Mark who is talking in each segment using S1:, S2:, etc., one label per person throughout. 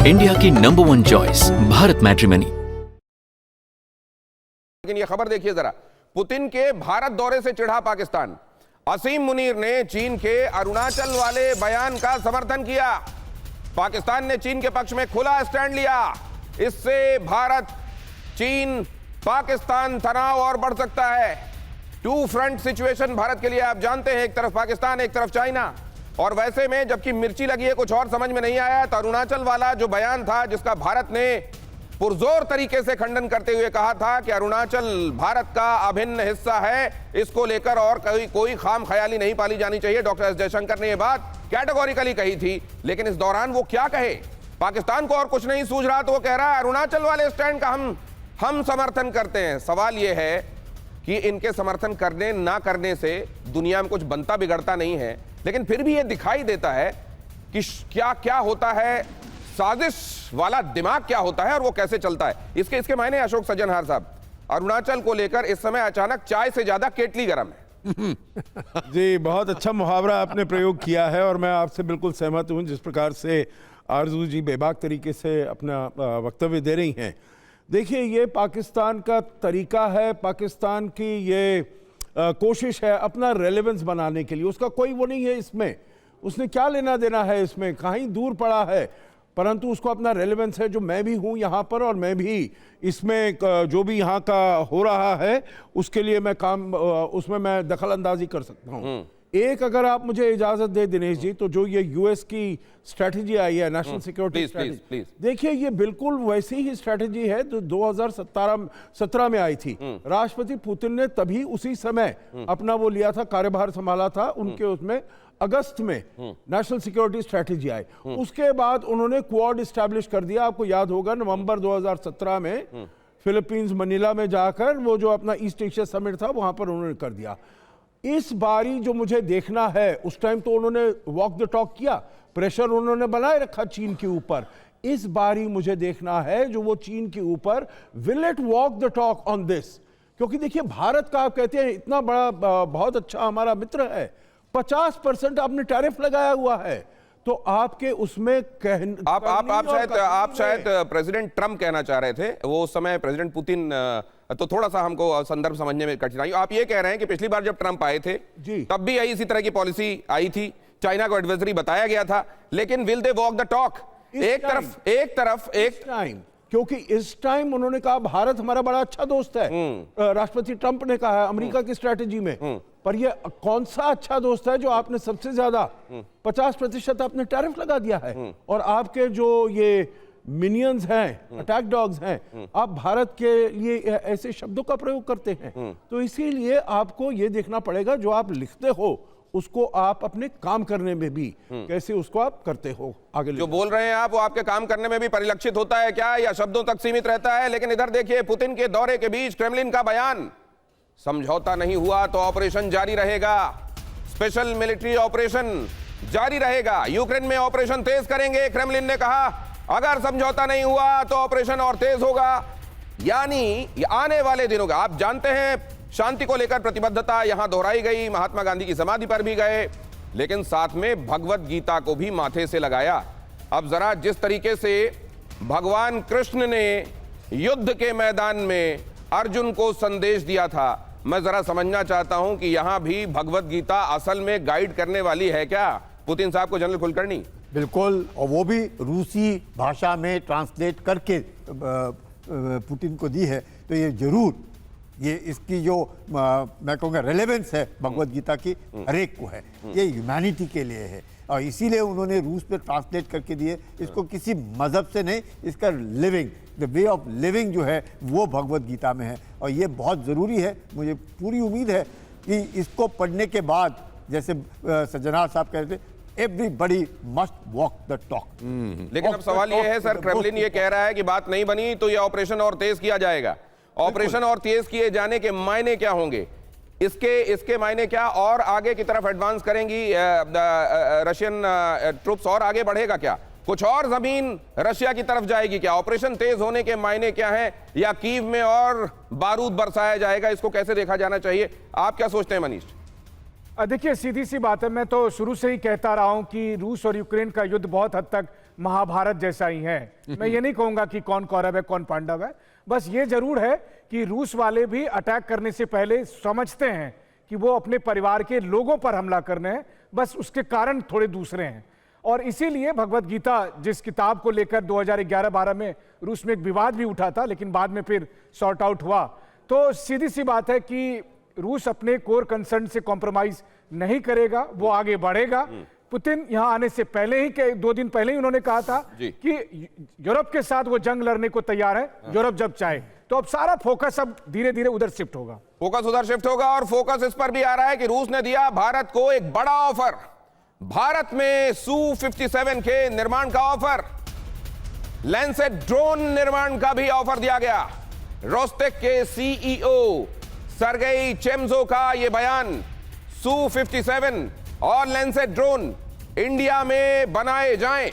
S1: India की number 1 choice Bharat matrimony.
S2: लेकिन ये खबर देखिए जरा, पुतिन के भारत दौरे से चिढ़ा पाकिस्तान। असीम मुनीर ने चीन के अरुणाचल वाले बयान का समर्थन किया। पाकिस्तान ने चीन के पक्ष में खुला स्टैंड लिया। इससे भारत चीन पाकिस्तान तनाव और बढ़ सकता है। टू फ्रंट सिचुएशन भारत के लिए, आप जानते हैं, एक तरफ पाकिस्तान एक तरफ चाइना। और वैसे में जबकि मिर्ची लगी है, कुछ और समझ में नहीं आया, तो अरुणाचल वाला जो बयान था जिसका भारत ने पुरजोर तरीके से खंडन करते हुए कहा था कि अरुणाचल भारत का अभिन्न हिस्सा है, इसको लेकर और कोई खाम ख्याली नहीं पाली जानी चाहिए। डॉक्टर एस जयशंकर ने यह बात कैटेगोरिकली कही थी। लेकिन इस दौरान वो क्या कहे, पाकिस्तान को और कुछ नहीं सूझ रहा, तो वो कह रहा है अरुणाचल वाले स्टैंड का हम समर्थन करते हैं। सवाल यह है कि इनके समर्थन करने ना करने से दुनिया में कुछ बनता बिगड़ता नहीं है, लेकिन फिर भी यह दिखाई देता है कि क्या क्या होता है, साजिश वाला दिमाग क्या होता है और वो कैसे चलता है। इसके मायने अशोक सज्जनहार साहब, अरुणाचल को लेकर इस समय अचानक चाय से ज्यादा केटली गर्म है।
S3: जी, बहुत अच्छा मुहावरा आपने प्रयोग किया है और मैं आपसे बिल्कुल सहमत हूं। जिस प्रकार से आरजू जी बेबाक तरीके से अपना वक्तव्य दे रही हैं, देखिए ये पाकिस्तान का तरीका है, पाकिस्तान की ये कोशिश है अपना रेलेवेंस बनाने के लिए। उसका कोई वो नहीं है इसमें, उसने क्या लेना देना है इसमें, कहीं दूर पड़ा है, परंतु उसको अपना रेलेवेंस है। जो मैं भी हूँ यहाँ पर और मैं भी इसमें जो भी यहाँ का हो रहा है उसके लिए मैं उसमें मैं दखल अंदाजी कर सकता हूँ। एक अगर आप मुझे इजाजत दे दिनेश जी, तो जो ये यूएस की स्ट्रेटजी आई है, नेशनल सिक्योरिटी स्ट्रेटजी, देखिए ये बिल्कुल वैसी ही स्ट्रेटजी है जो 2017 में आई थी। राष्ट्रपति पुतिन ने तभी उसी समय अपना वो लिया था, कार्यभार संभाला था उनके, उसमें अगस्त में नेशनल सिक्योरिटी स्ट्रेटजी आई। उसके बाद उन्होंने क्वाड इस्टेब्लिश कर दिया। आपको याद होगा नवंबर 2017 में फिलीपींस मनीला में जाकर वो जो अपना ईस्ट एशिया समिट था वहां पर उन्होंने कर दिया। इस बारी जो मुझे देखना है, उस टाइम तो उन्होंने वॉक द टॉक किया, प्रेशर उन्होंने बनाए रखा चीन के ऊपर। इस बारी मुझे देखना है जो वो चीन के ऊपर will it walk the talk on this. क्योंकि देखिए भारत का आप कहते हैं इतना बड़ा बहुत अच्छा हमारा मित्र है, 50% आपने टैरिफ लगाया हुआ है, तो आपके उसमें आप
S2: शायद प्रेसिडेंट ट्रम्प कहना चाह रहे थे, वो उस समय प्रेसिडेंट पुतिन, तो थोड़ा सा हमको संदर्भ समझने में कठिनाई। आप ये कह रहे हैं कि पिछली बार जब ट्रम्प आए थे तब भी इसी तरह की पॉलिसी आई थी, चाइना को एडवाइजरी बताया गया था, लेकिन will they walk the talk? एक टाइम,
S3: क्योंकि इस टाइम उन्होंने कहा भारत हमारा बड़ा अच्छा दोस्त है, राष्ट्रपति ट्रंप ने कहा है अमेरिका की स्ट्रेटजी में। पर ये कौन सा अच्छा दोस्त है जो आपने सबसे ज्यादा 50% आपने टैरिफ लगा दिया है, और आपके जो ये मिनियंस हैं, अटैक डॉग्स हैं, आप भारत के लिए ऐसे शब्दों का प्रयोग करते हैं। तो इसीलिए आपको ये देखना पड़ेगा जो आप लिखते हो उसको आप अपने काम करने में भी कैसे उसको आप करते हो, आगे
S2: जो बोल रहे हैं आप वो आपके काम करने में भी परिलक्षित होता है क्या, या शब्दों तक सीमित रहता है? लेकिन इधर देखिए, पुतिन के दौरे के बीच क्रेमलिन का बयान, समझौता नहीं हुआ तो ऑपरेशन जारी रहेगा, स्पेशल मिलिट्री ऑपरेशन जारी रहेगा, यूक्रेन में ऑपरेशन तेज करेंगे। क्रेमलिन ने कहा अगर समझौता नहीं हुआ तो ऑपरेशन और तेज होगा। यानी आने वाले दिनों का, आप जानते हैं शांति को लेकर प्रतिबद्धता यहां दोहराई गई, महात्मा गांधी की समाधि पर भी गए, लेकिन साथ में भगवत गीता को भी माथे से लगाया। अब जरा जिस तरीके से भगवान कृष्ण ने युद्ध के मैदान में अर्जुन को संदेश दिया था, मैं जरा समझना चाहता हूं कि यहां भी भगवत गीता असल में गाइड करने वाली है क्या पुतिन साहब को, जनरल कुलकर्णी?
S4: बिल्कुल, और वो भी रूसी भाषा में ट्रांसलेट करके पुतिन को दी है। तो ये जरूर ये इसकी जो मैं कहूँगा रेलेवेंस है भगवत गीता की, हर एक को है, ये ह्यूमैनिटी के लिए है, और इसीलिए उन्होंने रूस पे ट्रांसलेट करके दिए। इसको किसी मज़हब से नहीं, इसका living, the way of living जो है वो भगवत गीता में है, और ये बहुत ज़रूरी है। मुझे पूरी उम्मीद है कि इसको पढ़ने के बाद, जैसे सज्जनार साहब कह रहे थे, everybody must walk the talk.
S2: लेकिन अब सवाल ये है सर, क्रेमलिन ये कह रहा है कि बात नहीं बनी तो ये ऑपरेशन और तेज किया जाएगा। ऑपरेशन और तेज किए जाने के मायने क्या होंगे? इसके मायने क्या, और आगे की तरफ एडवांस करेंगी रशियन ट्रुप्स, और आगे बढ़ेगा क्या, कुछ और जमीन रशिया की तरफ जाएगी क्या? ऑपरेशन तेज होने के मायने क्या हैं, या कीव में और बारूद बरसाया जाएगा? इसको कैसे देखा जाना चाहिए, आप क्या सोचते हैं मनीष?
S5: देखिए सीधी सी बात है, मैं तो शुरू से ही कहता रहा हूं कि रूस और यूक्रेन का युद्ध बहुत हद तक महाभारत जैसा ही है। मैं ये नहीं कहूंगा कि कौन कौरव है कौन पांडव है, बस ये जरूर है कि रूस वाले भी अटैक करने से पहले समझते हैं कि वो अपने परिवार के लोगों पर हमला करने हैं, बस उसके कारण थोड़े दूसरे हैं। और इसीलिए भगवत गीता जिस किताब को लेकर 2011-12 में रूस में एक विवाद भी उठा था, लेकिन बाद में फिर सॉर्ट आउट हुआ, तो सीधी सी बात है कि रूस अपने कोर कंसर्न से कॉम्प्रोमाइज नहीं करेगा, वो आगे बढ़ेगा। पुतिन यहां आने से पहले ही 2 दिन पहले ही उन्होंने कहा था कि यूरोप के साथ वो जंग लड़ने को तैयार है, यूरोप जब चाहे। तो अब सारा फोकस अब धीरे धीरे उधर शिफ्ट होगा,
S2: फोकस उधर शिफ्ट होगा। और फोकस इस पर भी आ रहा है कि रूस ने दिया भारत को एक बड़ा ऑफर, भारत में Su-57 के निर्माण का ऑफर, लैंसेट ड्रोन निर्माण का भी ऑफर दिया गया। रोस्टेक के सीईओ सर्गेई चेम्जो का यह बयान, Su-57 और लैंसेट ड्रोन इंडिया में बनाए जाएं।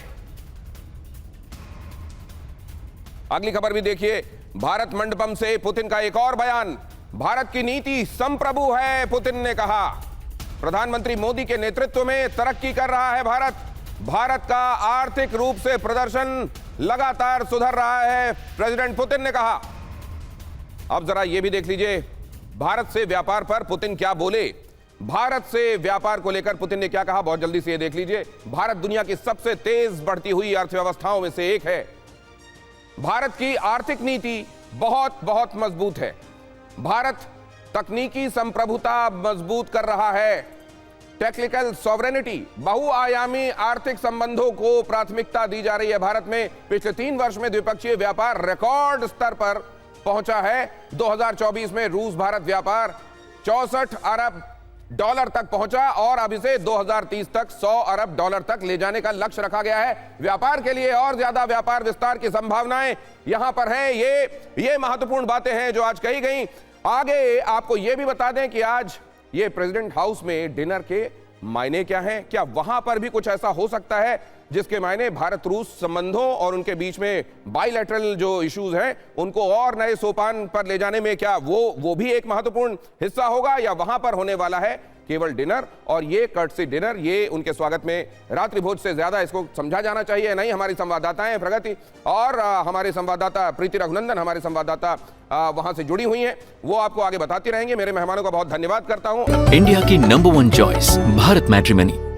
S2: अगली खबर भी देखिए, भारत मंडपम से पुतिन का एक और बयान, भारत की नीति संप्रभु है, पुतिन ने कहा। प्रधानमंत्री मोदी के नेतृत्व में तरक्की कर रहा है भारत, भारत का आर्थिक रूप से प्रदर्शन लगातार सुधर रहा है, प्रेसिडेंट पुतिन ने कहा। अब जरा यह भी देख लीजिए, भारत से व्यापार पर पुतिन क्या बोले। भारत से व्यापार को लेकर पुतिन ने क्या कहा, बहुत जल्दी से ये देख लीजिए। भारत दुनिया की सबसे तेज बढ़ती हुई अर्थव्यवस्थाओं में से एक है, भारत की आर्थिक नीति बहुत बहुत मजबूत है, भारत तकनीकी संप्रभुता मजबूत कर रहा है, टेक्निकल सॉवरेनिटी, बहुआयामी आर्थिक संबंधों को प्राथमिकता दी जा रही है भारत में। पिछले 3 वर्ष में द्विपक्षीय व्यापार रिकॉर्ड स्तर पर पहुंचा है। 2024 में रूस भारत व्यापार 64 अरब डॉलर तक पहुंचा और अब इसे 2030 तक 100 अरब डॉलर तक ले जाने का लक्ष्य रखा गया है। व्यापार के लिए और ज्यादा व्यापार विस्तार की संभावनाएं यहां पर हैं। ये महत्वपूर्ण बातें हैं जो आज कही गई। आगे आपको यह भी बता दें कि आज ये प्रेसिडेंट हाउस में डिनर के मायने क्या हैं, क्या वहां पर भी कुछ ऐसा हो सकता है जिसके मायने भारत रूस संबंधों और उनके बीच में बाइलैटरल जो इश्यूज हैं उनको और नए सोपान पर ले जाने में क्या वो भी एक महत्वपूर्ण हिस्सा होगा, या वहां पर होने वाला है केवल डिनर। और ये कर्टसी डिनर, ये उनके स्वागत में रात्रि भोज से ज्यादा इसको समझा जाना चाहिए नहीं। हमारी संवाददाताएं प्रगति और हमारे संवाददाता प्रीति रघुनंदन, हमारे संवाददाता वहां से जुड़ी हुई हैं, वो आपको आगे बताती रहेंगे। मेरे मेहमानों का बहुत धन्यवाद करता हूं।
S1: इंडिया की नंबर 1 चॉइस भारत मैट्रिमनी।